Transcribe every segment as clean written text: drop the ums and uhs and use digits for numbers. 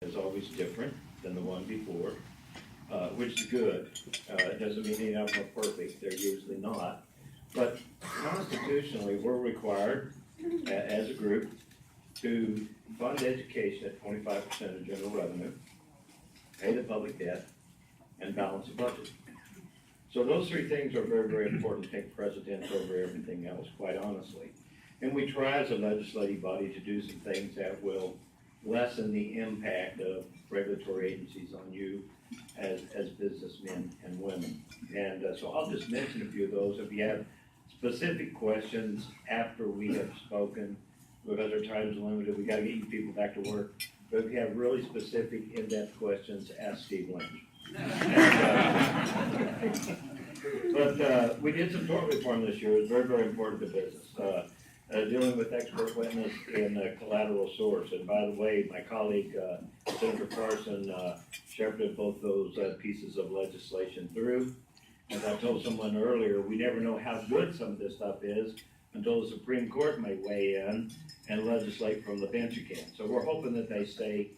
is always different than the one before, which is good. It doesn't mean any of them are perfect, they're usually not. But constitutionally, we're required, as a group, to fund education at 25% of general revenue, pay the public debt, and balance the budget. So those three things are very, very important, take precedence over everything else, quite honestly. And we try as a legislative body to do some things that will lessen the impact of regulatory agencies on you as businessmen and women. And so I'll just mention a few of those. If you have specific questions after we have spoken, because our time is limited, we gotta get you people back to work. But if you have really specific, in-depth questions, ask Steve Lynch. But we did some tort reform this year. It's very, very important to business. Dealing with expert witness and collateral source. And by the way, my colleague, Senator Carson, shepherded both those pieces of legislation through. As I told someone earlier, we never know how good some of this stuff is until the Supreme Court may weigh in and legislate from the bench again. So we're hoping that they stay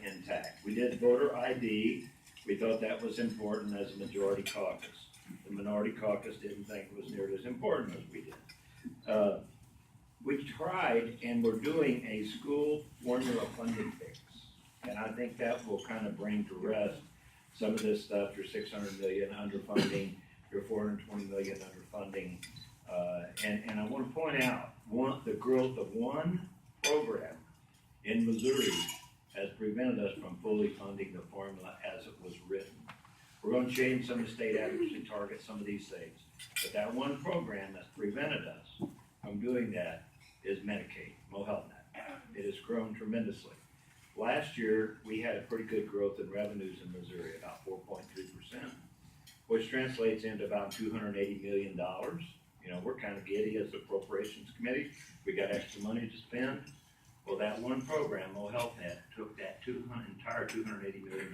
intact. We did voter ID. We thought that was important as a majority caucus. The minority caucus didn't think it was nearly as important as we did. We tried, and we're doing a school formula funding fix. And I think that will kind of bring to rest some of this stuff, your $600 million underfunding, your $420 million underfunding. And I want to point out, the growth of one program in Missouri has prevented us from fully funding the formula as it was written. We're going to change some of the state adequacy targets, some of these things. But that one program that's prevented us from doing that is Medicaid, MoHealthNet. It has grown tremendously. Last year, we had a pretty good growth in revenues in Missouri, about 4.3%, which translates into about $280 million. You know, we're kind of giddy as the appropriations committee. We got extra money to spend. Well, that one program, MoHealthNet, took that entire $280 million